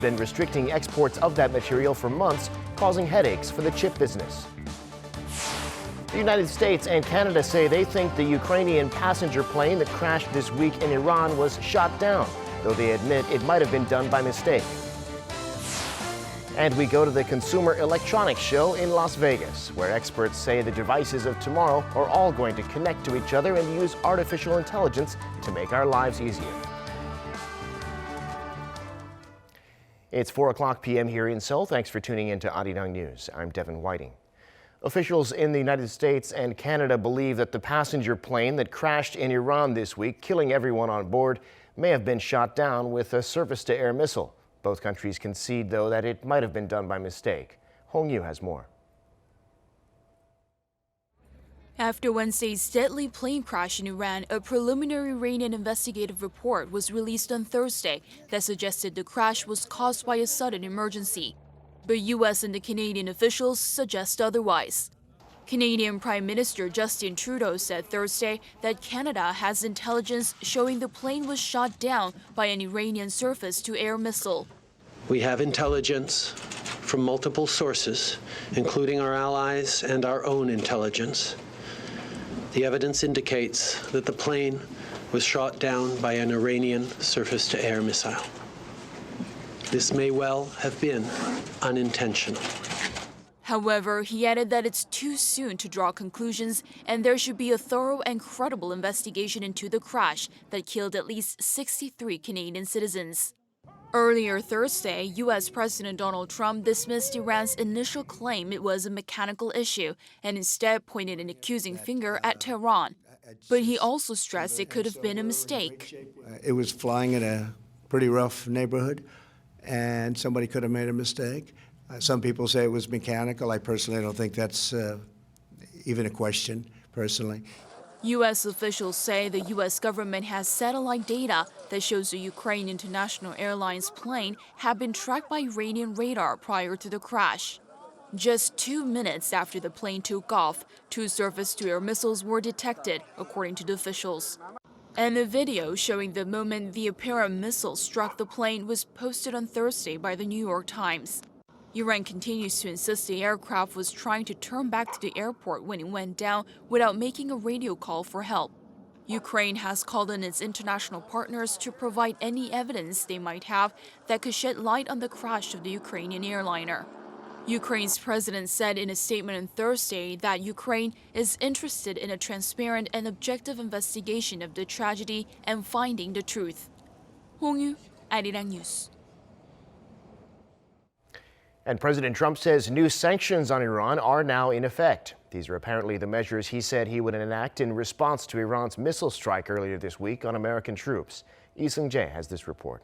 been restricting exports of that material for months, causing headaches for the chip business. The United States and Canada say they think the Ukrainian passenger plane that crashed this week in Iran was shot down, though they admit it might have been done by mistake. And we go to the Consumer Electronics Show in Las Vegas, where experts say the devices of tomorrow are all going to connect to each other and use artificial intelligence to make our lives easier. It's 4:00 p.m. here in Seoul. Thanks for tuning in to Arirang News. I'm Devin Whiting. Officials in the United States and Canada believe that the passenger plane that crashed in Iran this week, killing everyone on board, may have been shot down with a surface-to-air missile. Both countries concede, though, that it might have been done by mistake. Hong Yu has more. After Wednesday's deadly plane crash in Iran, a preliminary Iranian investigative report was released on Thursday that suggested the crash was caused by a sudden emergency. But U.S. and the Canadian officials suggest otherwise. Canadian Prime Minister Justin Trudeau said Thursday that Canada has intelligence showing the plane was shot down by an Iranian surface-to-air missile. We have intelligence from multiple sources, including our allies and our own intelligence. The evidence indicates that the plane was shot down by an Iranian surface-to-air missile. This may well have been unintentional. However, he added that it's too soon to draw conclusions and there should be a thorough and credible investigation into the crash that killed at least 63 Canadian citizens. Earlier Thursday, U.S. President Donald Trump dismissed Iran's initial claim it was a mechanical issue and instead pointed an accusing finger at Tehran. But he also stressed it could have been a mistake. It was flying in a pretty rough neighborhood, and somebody could have made a mistake. Some people say it was mechanical. I personally don't think that's even a question, personally. U.S. officials say the U.S. government has satellite data that shows the Ukraine International Airlines plane had been tracked by Iranian radar prior to the crash. Just 2 minutes after the plane took off, 2 surface-to-air missiles were detected, according to the officials. And the video showing the moment the apparent missile struck the plane was posted on Thursday by the New York Times. Iran continues to insist the aircraft was trying to turn back to the airport when it went down without making a radio call for help. Ukraine has called on its international partners to provide any evidence they might have that could shed light on the crash of the Ukrainian airliner. Ukraine's president said in a statement on Thursday that Ukraine is interested in a transparent and objective investigation of the tragedy and finding the truth. Hong Yu, Arirang News. And President Trump says new sanctions on Iran are now in effect. These are apparently the measures he said he would enact in response to Iran's missile strike earlier this week on American troops. Lee Seung-jae has this report.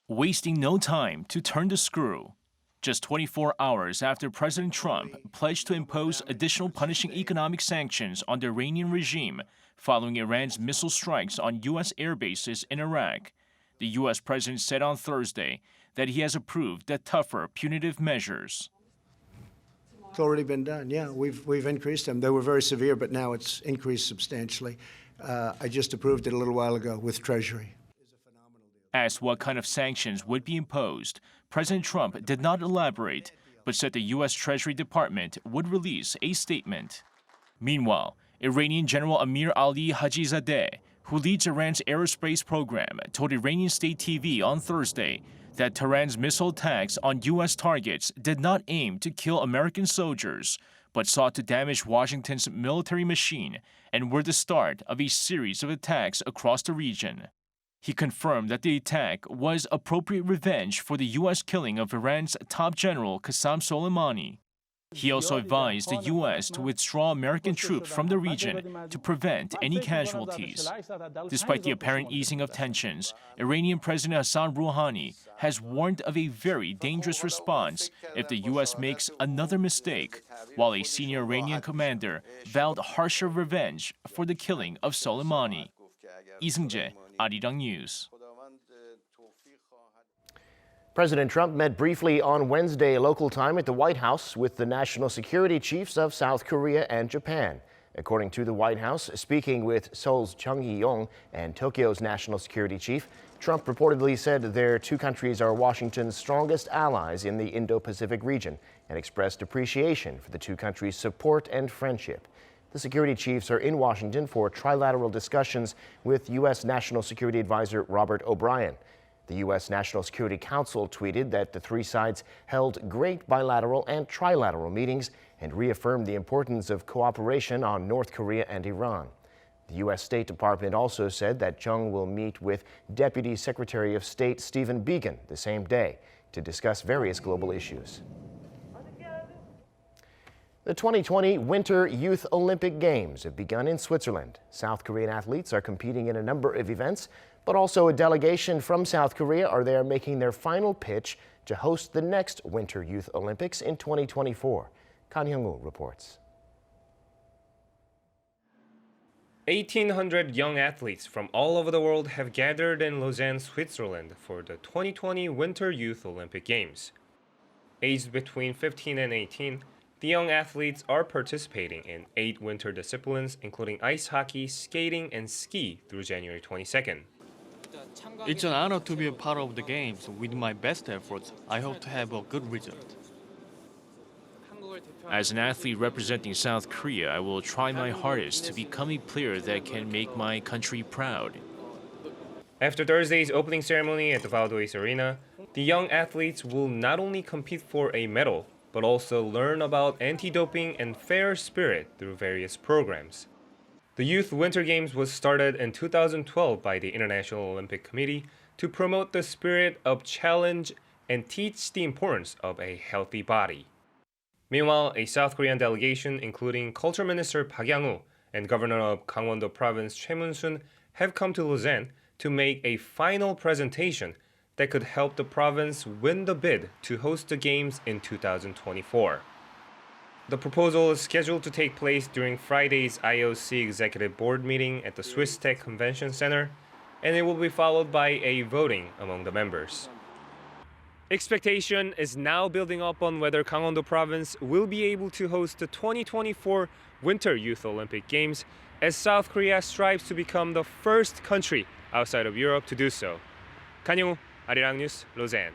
Wasting no time to turn the screw. Just 24 hours after President Trump pledged to impose additional punishing economic sanctions on the Iranian regime following Iran's missile strikes on U.S. air bases in Iraq, the U.S. president said on Thursday that he has approved the tougher punitive measures. It's already been done, yeah. We've increased them. They were very severe, but now it's increased substantially. I just approved it a little while ago with Treasury. Asked what kind of sanctions would be imposed, President Trump did not elaborate, but said the U.S. Treasury Department would release a statement. Meanwhile, Iranian General Amir Ali Hajizadeh, who leads Iran's aerospace program, told Iranian state TV on Thursday that Tehran's missile attacks on U.S. targets did not aim to kill American soldiers, but sought to damage Washington's military machine and were the start of a series of attacks across the region. He confirmed that the attack was appropriate revenge for the U.S. killing of Iran's top general Qasem Soleimani. He also advised the U.S. to withdraw American troops from the region to prevent any casualties. Despite the apparent easing of tensions, Iranian President Hassan Rouhani has warned of a very dangerous response if the U.S. makes another mistake, while a senior Iranian commander vowed harsher revenge for the killing of Soleimani. Lee Seung-jae, Arirang News. President Trump met briefly on Wednesday local time at the White House with the national security chiefs of South Korea and Japan. According to the White House, speaking with Seoul's Chung Hee-yong and Tokyo's national security chief, Trump reportedly said their two countries are Washington's strongest allies in the Indo-Pacific region and expressed appreciation for the two countries' support and friendship. The security chiefs are in Washington for trilateral discussions with U.S. National Security Advisor Robert O'Brien. The U.S. National Security Council tweeted that the three sides held great bilateral and trilateral meetings and reaffirmed the importance of cooperation on North Korea and Iran. The U.S. State Department also said that Chung will meet with Deputy Secretary of State Stephen Biegun the same day to discuss various global issues. The 2020 Winter Youth Olympic Games have begun in Switzerland. South Korean athletes are competing in a number of events, but also a delegation from South Korea are there making their final pitch to host the next Winter Youth Olympics in 2024. Kan Hyung-woo reports. 1,800 young athletes from all over the world have gathered in Lausanne, Switzerland for the 2020 Winter Youth Olympic Games. Aged between 15 and 18, the young athletes are participating in 8 winter disciplines, including ice hockey, skating, and ski through January 22nd. It's an honor to be a part of the games. With my best efforts, I hope to have a good result. As an athlete representing South Korea, I will try my hardest to become a player that can make my country proud. After Thursday's opening ceremony at the Valdez Arena, the young athletes will not only compete for a medal, but also learn about anti-doping and fair spirit through various programs. The Youth Winter Games was started in 2012 by the International Olympic Committee to promote the spirit of challenge and teach the importance of a healthy body. Meanwhile, a South Korean delegation, including Culture Minister Park Yang-woo and Governor of Gangwon-do Province Choi Mun-sun, have come to Lausanne to make a final presentation that could help the province win the bid to host the Games in 2024. The proposal is scheduled to take place during Friday's IOC Executive Board meeting at the Swiss Tech Convention Center, and it will be followed by a voting among the members. Expectation is now building up on whether Gangwon-do Province will be able to host the 2024 Winter Youth Olympic Games, as South Korea strives to become the first country outside of Europe to do so. Kan Hyung-woo, Arirang News, Lausanne.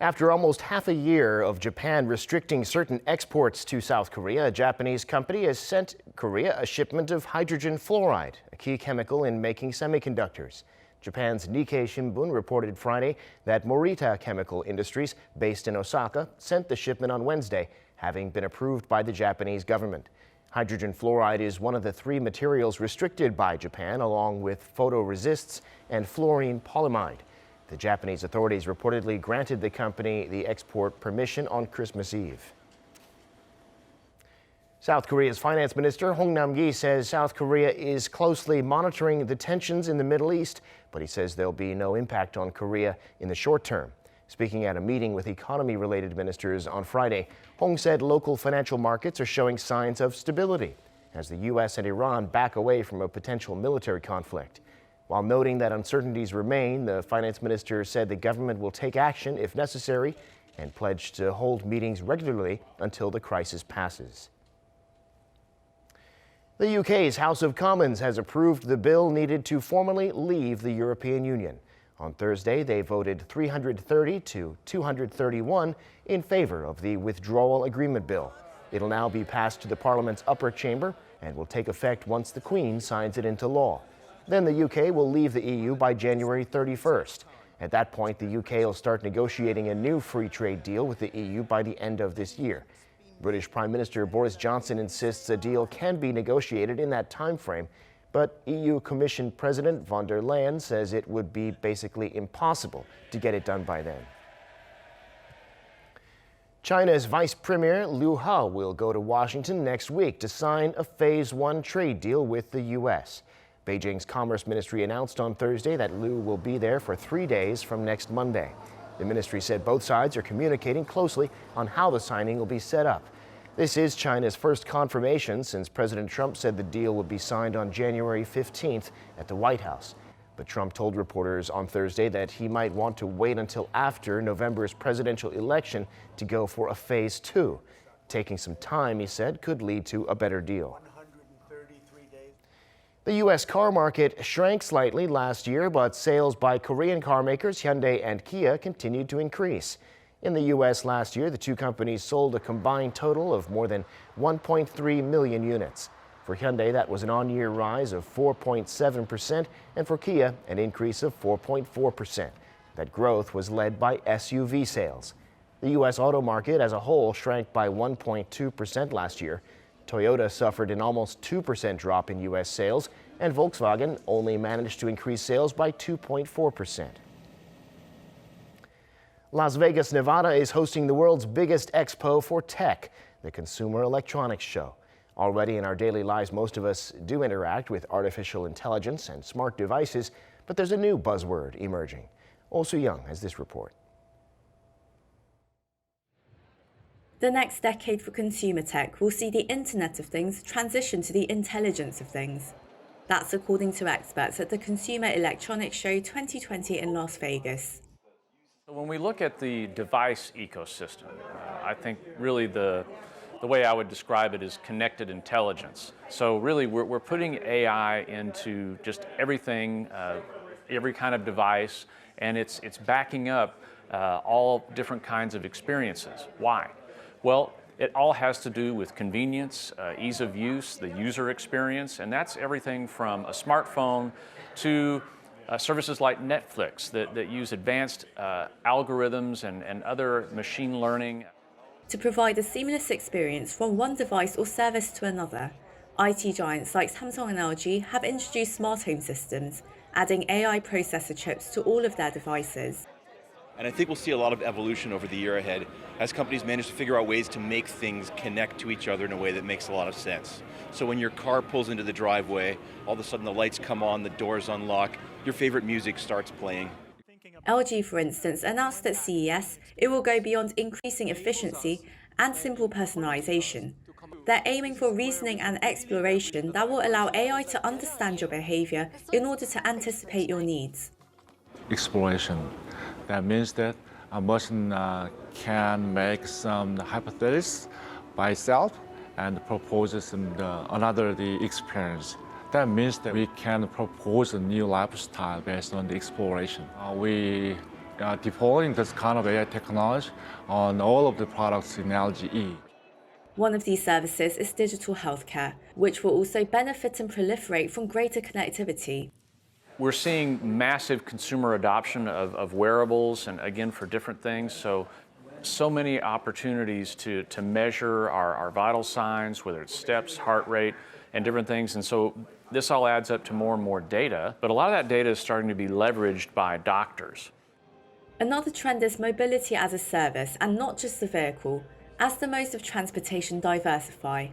After almost half a year of Japan restricting certain exports to South Korea, a Japanese company has sent Korea a shipment of hydrogen fluoride, a key chemical in making semiconductors. Japan's Nikkei Shimbun reported Friday that Morita Chemical Industries, based in Osaka, sent the shipment on Wednesday, having been approved by the Japanese government. Hydrogen fluoride is one of the 3 materials restricted by Japan, along with photoresists and fluorine polyamide. The Japanese authorities reportedly granted the company the export permission on Christmas Eve. South Korea's finance minister Hong Nam-gi says South Korea is closely monitoring the tensions in the Middle East, but he says there'll be no impact on Korea in the short term. Speaking at a meeting with economy-related ministers on Friday, Hong said local financial markets are showing signs of stability as the U.S. and Iran back away from a potential military conflict. While noting that uncertainties remain, the finance minister said the government will take action if necessary and pledged to hold meetings regularly until the crisis passes. The UK's House of Commons has approved the bill needed to formally leave the European Union. On Thursday, they voted 330 to 231 in favor of the withdrawal agreement bill. It'll now be passed to the Parliament's upper chamber and will take effect once the Queen signs it into law. Then the UK will leave the EU by January 31st. At that point, the UK will start negotiating a new free trade deal with the EU by the end of this year. British Prime Minister Boris Johnson insists a deal can be negotiated in that time frame, but EU Commission President von der Leyen says it would be basically impossible to get it done by then. China's Vice Premier Liu He will go to Washington next week to sign a Phase 1 trade deal with the U.S. Beijing's Commerce Ministry announced on Thursday that Liu will be there for 3 days from next Monday. The ministry said both sides are communicating closely on how the signing will be set up. This is China's first confirmation since President Trump said the deal would be signed on January 15th at the White House. But Trump told reporters on Thursday that he might want to wait until after November's presidential election to go for a phase 2. Taking some time, he said, could lead to a better deal. The U.S. car market shrank slightly last year, but sales by Korean car makers Hyundai and Kia continued to increase. In the U.S. last year, the two companies sold a combined total of more than 1.3 million units. For Hyundai, that was an on-year rise of 4.7%, and for Kia, an increase of 4.4%. That growth was led by SUV sales. The U.S. auto market as a whole shrank by 1.2% last year. Toyota suffered an almost 2% drop in U.S. sales, and Volkswagen only managed to increase sales by 2.4%. Las Vegas, Nevada is hosting the world's biggest expo for tech, the Consumer Electronics Show. Already in our daily lives, most of us do interact with artificial intelligence and smart devices, but there's a new buzzword emerging. Oh Soo-young has this report. The next decade for consumer tech will see the Internet of Things transition to the intelligence of things. That's according to experts at the Consumer Electronics Show 2020 in Las Vegas. When we look at the device ecosystem, I think really the way I would describe it is connected intelligence. So really we're putting AI into just everything, every kind of device, and it's backing up all different kinds of experiences. Why? Well, it all has to do with convenience, ease of use, the user experience, and that's everything from a smartphone to services like Netflix that use advanced algorithms and other machine learning. To provide a seamless experience from one device or service to another, IT giants like Samsung and LG have introduced smart home systems, adding AI processor chips to all of their devices. And I think we'll see a lot of evolution over the year ahead as companies manage to figure out ways to make things connect to each other in a way that makes a lot of sense. So when your car pulls into the driveway, all of a sudden the lights come on, the doors unlock, your favorite music starts playing. LG, for instance, announced at CES it will go beyond increasing efficiency and simple personalization. They're aiming for reasoning and exploration that will allow AI to understand your behavior in order to anticipate your needs. Exploration. That means that a machine can make some hypothesis by itself and proposes another experience. That means that we can propose a new lifestyle based on the exploration. We are deploying this kind of AI technology on all of the products in LGE. One of these services is digital healthcare, which will also benefit and proliferate from greater connectivity. We're seeing massive consumer adoption of wearables, and again, for different things. So many opportunities to measure our vital signs, whether it's steps, heart rate, and different things. And so this all adds up to more and more data, but a lot of that data is starting to be leveraged by doctors. Another trend is mobility as a service, and not just the vehicle, as the modes of transportation diversify.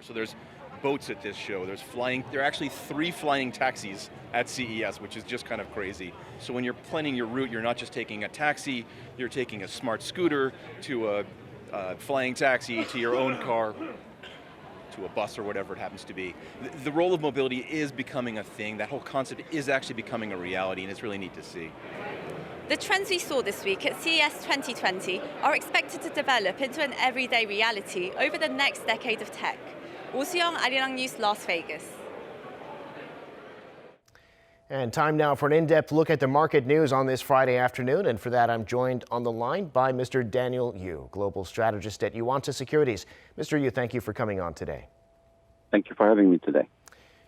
So there's boats at this show, there are actually 3 flying taxis at CES, which is just kind of crazy. So when you're planning your route, you're not just taking a taxi, you're taking a smart scooter to a flying taxi to your own car, to a bus or whatever it happens to be. The role of mobility is becoming a thing. That whole concept is actually becoming a reality, and it's really neat to see. The trends we saw this week at CES 2020 are expected to develop into an everyday reality over the next decade of tech. Oh Soo-young, Arirang News, Las Vegas. And time now for an in-depth look at the market news on this Friday afternoon. And for that, I'm joined on the line by Mr. Daniel Yu, Global Strategist at Yuanta Securities. Mr. Yu, thank you for coming on today. Thank you for having me today.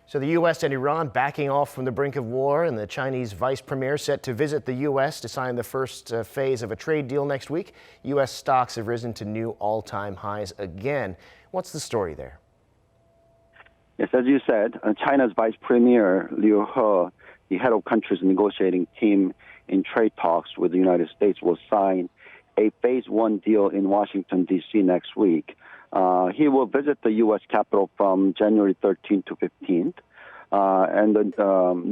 So the U.S. and Iran backing off from the brink of war, and the Chinese vice premier set to visit the U.S. to sign the first phase of a trade deal next week. U.S. stocks have risen to new all-time highs again. What's the story there? Yes, as you said, China's Vice Premier Liu He, the head of country's negotiating team in trade talks with the United States, will sign a Phase 1 deal in Washington, D.C. next week. He will visit the U.S. Capitol from January 13th to 15th. And the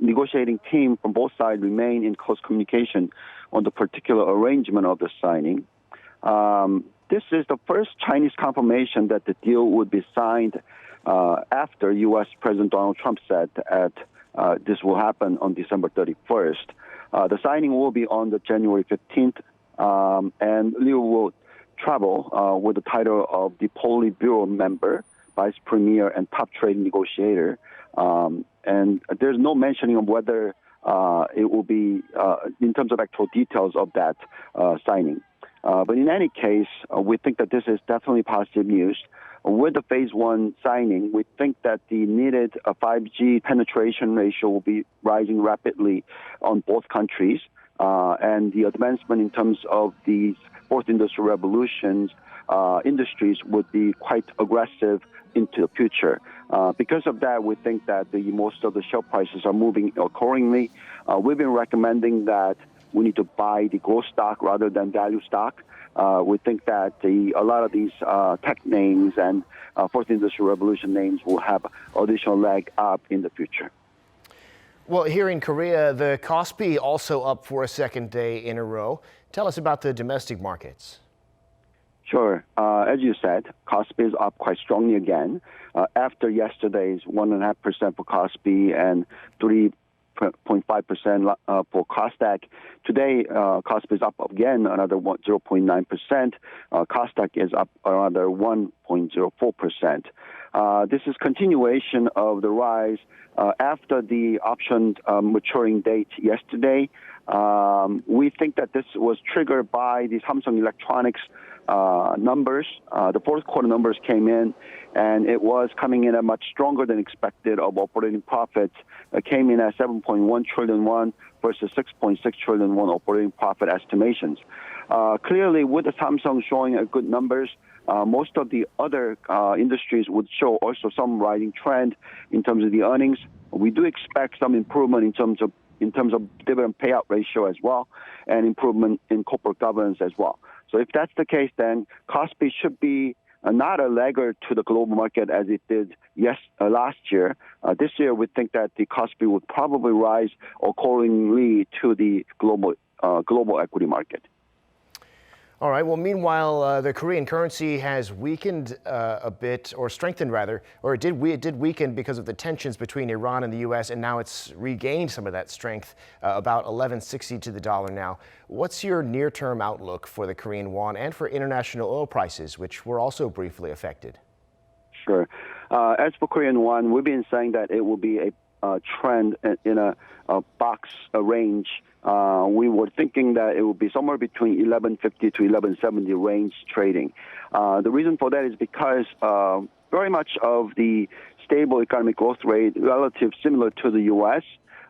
negotiating team from both sides remain in close communication on the particular arrangement of the signing. This is the first Chinese confirmation that the deal would be signed after U.S. President Donald Trump said at this will happen on December 31st. The signing will be on the January 15th, and Liu will travel with the title of the Politburo member, vice premier, and top trade negotiator. And there's no mentioning of whether it will be in terms of actual details of that signing. But in any case, we think that this is definitely positive news. With the phase one signing, we think that the needed 5G penetration ratio will be rising rapidly on both countries. And the advancement in terms of these fourth industrial revolutions industries would be quite aggressive into the future. Because of that, we think that most of the share prices are moving accordingly. We've been recommending that we need to buy the growth stock rather than value stock. We think that a lot of these tech names and fourth industrial revolution names will have additional leg up in the future. Well, here in Korea, the Kospi also up for a second day in a row. Tell us about the domestic markets. Sure. As you said, Kospi is up quite strongly again. After yesterday's 1.5% for Kospi and 3.5% for Kosdaq. Today, Kospi is up again another 0.9%. Kosdaq is up another 1.04%. This is continuation of the rise after the option maturing date yesterday. We think that this was triggered by the Samsung Electronics numbers. The fourth quarter numbers came in, and it was coming in at much stronger than expected of operating profits. It came in at 7.1 trillion won versus 6.6 trillion won operating profit estimations. Clearly, with the Samsung showing good numbers, most of the other industries would show also some rising trend in terms of the earnings. We do expect some improvement in terms of dividend payout ratio as well, and improvement in corporate governance as well. So if that's the case, then Kospi should be not a laggard to the global market as it did last year. This year, we think that the Kospi would probably rise accordingly to the global equity market. All right. Well, meanwhile, the Korean currency has weakened a bit, or strengthened rather, or it did weaken because of the tensions between Iran and the U.S., and now it's regained some of that strength, about 11.60 to the dollar now. What's your near-term outlook for the Korean won and for international oil prices, which were also briefly affected? Sure. As for Korean won, we've been saying that it will be a trend in a box range. We were thinking that it would be somewhere between 11.50 to 11.70 range trading. The reason for that is because very much of the stable economic growth rate relative similar to the U.S.,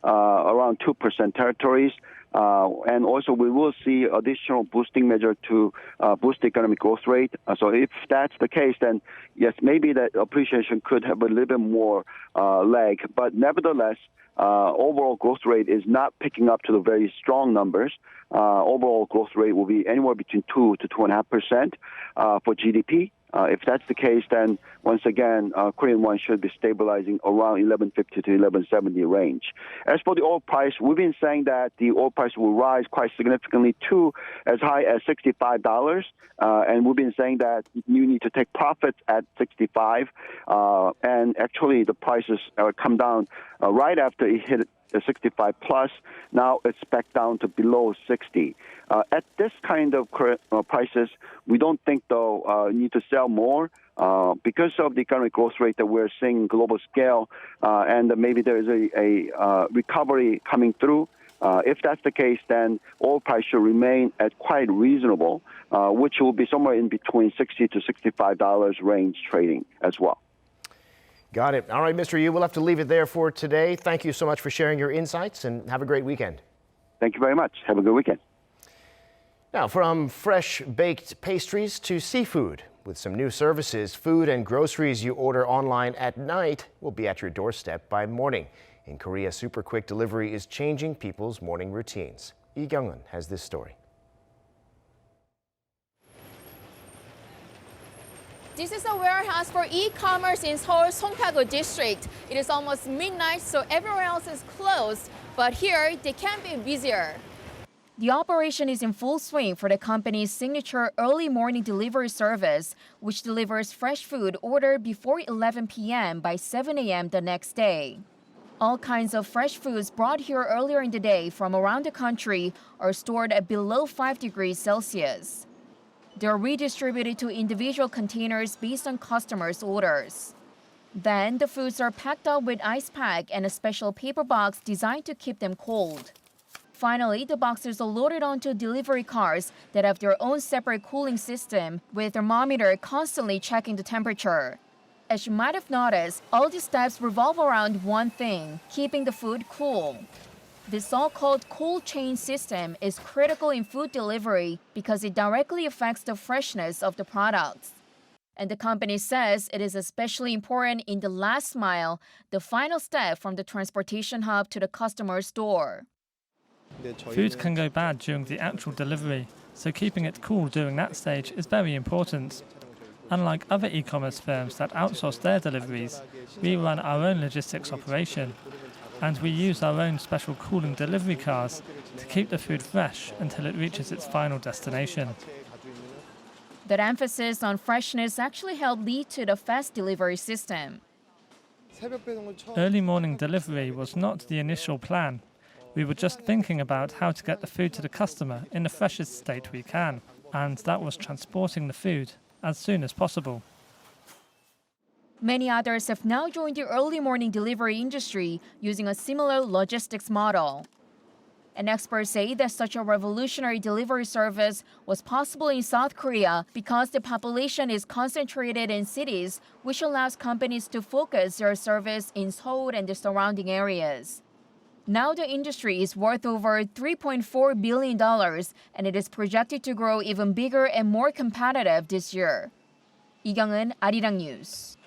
around 2% territories. And also we will see additional boosting measure to boost the economic growth rate. So if that's the case, then yes, maybe that appreciation could have a little bit more leg. But nevertheless, overall growth rate is not picking up to the very strong numbers. Overall growth rate will be anywhere between 2 to 2.5% for GDP. If that's the case, then once again, Korean won should be stabilizing around 11.50 to 11.70 range. As for the oil price, we've been saying that the oil price will rise quite significantly to as high as $65. And we've been saying that you need to take profits at 65. And actually, the prices come down right after it hit 65 plus. Now it's back down to below 60. At this kind of prices, we don't think, though, need to sell more because of the economic growth rate that we're seeing global scale, and maybe there is a recovery coming through. If that's the case, then oil price should remain at quite reasonable, which will be somewhere in between $60 to $65 range trading as well. Got it. All right, Mr. Yu, we'll have to leave it there for today. Thank you so much for sharing your insights, and have a great weekend. Thank you very much. Have a good weekend. Now, from fresh baked pastries to seafood, with some new services, food and groceries you order online at night will be at your doorstep by morning. In Korea, super quick delivery is changing people's morning routines. Lee Kyung-un has this story. This is a warehouse for e-commerce in Seoul's Songpyago district. It is almost midnight, so everywhere else is closed. But here, they can be busier. The operation is in full swing for the company's signature early morning delivery service, which delivers fresh food ordered before 11 p.m. by 7 a.m. the next day. All kinds of fresh foods brought here earlier in the day from around the country are stored at below 5 degrees Celsius. They're redistributed to individual containers based on customers' orders. Then, the foods are packed up with ice pack and a special paper box designed to keep them cold. Finally, the boxes are loaded onto delivery cars that have their own separate cooling system, with a thermometer constantly checking the temperature. As you might have noticed, all these steps revolve around one thing: keeping the food cool. This so-called cold chain system is critical in food delivery because it directly affects the freshness of the products. And the company says it is especially important in the last mile, the final step from the transportation hub to the customer's door. Food can go bad during the actual delivery, so keeping it cool during that stage is very important. Unlike other e-commerce firms that outsource their deliveries, we run our own logistics operation, and we use our own special cooling delivery cars to keep the food fresh until it reaches its final destination. That emphasis on freshness actually helped lead to the fast delivery system. Early morning delivery was not the initial plan. We were just thinking about how to get the food to the customer in the freshest state we can, and that was transporting the food as soon as possible. Many others have now joined the early morning delivery industry using a similar logistics model. And experts say that such a revolutionary delivery service was possible in South Korea because the population is concentrated in cities, which allows companies to focus their service in Seoul and the surrounding areas. Now the industry is worth over $3.4 billion, and it is projected to grow even bigger and more competitive this year. 이경은, Arirang News.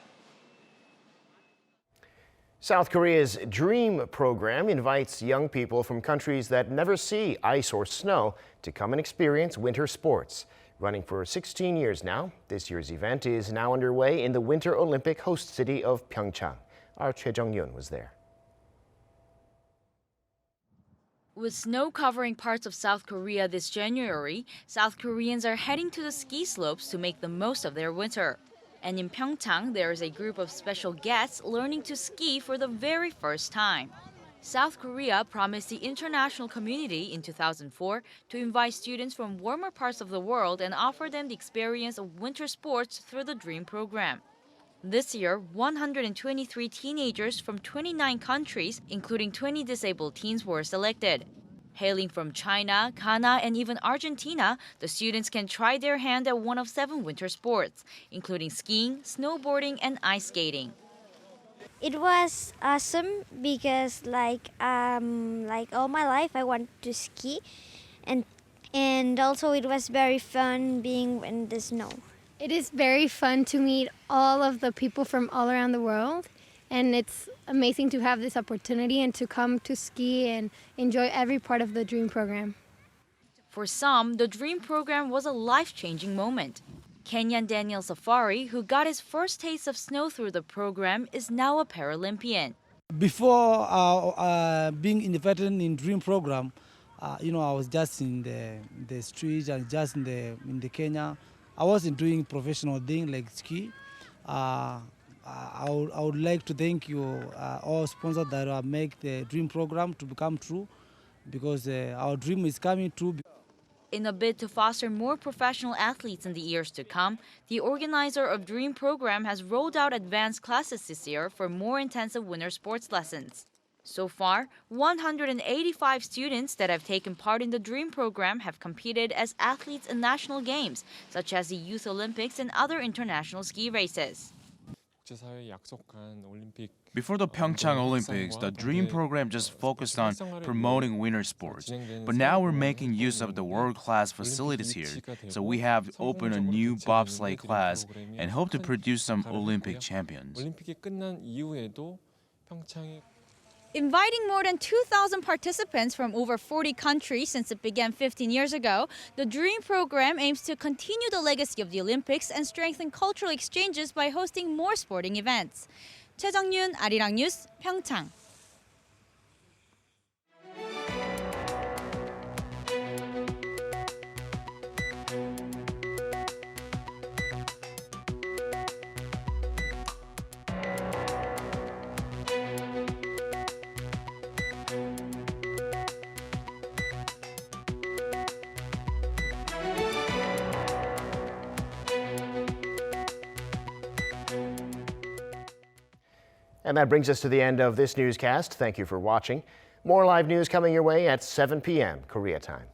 South Korea's DREAM program invites young people from countries that never see ice or snow to come and experience winter sports. Running for 16 years now, this year's event is now underway in the Winter Olympic host city of Pyeongchang. Our Choi Jung-yoon was there. With snow covering parts of South Korea this January, South Koreans are heading to the ski slopes to make the most of their winter. And in Pyeongchang, there is a group of special guests learning to ski for the very first time. South Korea promised the international community in 2004 to invite students from warmer parts of the world and offer them the experience of winter sports through the DREAM program. This year, 123 teenagers from 29 countries, including 20 disabled teens, were selected. Hailing from China, Ghana, and even Argentina, the students can try their hand at one of 7 winter sports, including skiing, snowboarding, and ice skating. It was awesome because like all my life I want to ski, and also it was very fun being in the snow. It is very fun to meet all of the people from all around the world, and it's amazing to have this opportunity and to come to ski and enjoy every part of the DREAM program. For some, the DREAM program was a life-changing moment. Kenyan Daniel Safari, who got his first taste of snow through the program, is now a Paralympian. Before being invited in DREAM program, I was just in the streets and just in the Kenya. I wasn't doing professional thing like ski. I would like to thank you all sponsors that make the DREAM program to become true, because our dream is coming true. In a bid to foster more professional athletes in the years to come, the organizer of DREAM program has rolled out advanced classes this year for more intensive winter sports lessons. So far, 185 students that have taken part in the DREAM program have competed as athletes in national games, such as the Youth Olympics and other international ski races. Before the Pyeongchang Olympics, the DREAM program just focused on promoting winter sports. But now we're making use of the world-class facilities here, so we have opened a new bobsleigh class and hope to produce some Olympic champions. Inviting more than 2,000 participants from over 40 countries since it began 15 years ago, the DREAM program aims to continue the legacy of the Olympics and strengthen cultural exchanges by hosting more sporting events. Choi Jung-yoon, Arirang News, Pyeongchang. And that brings us to the end of this newscast. Thank you for watching. More live news coming your way at 7 p.m. Korea time.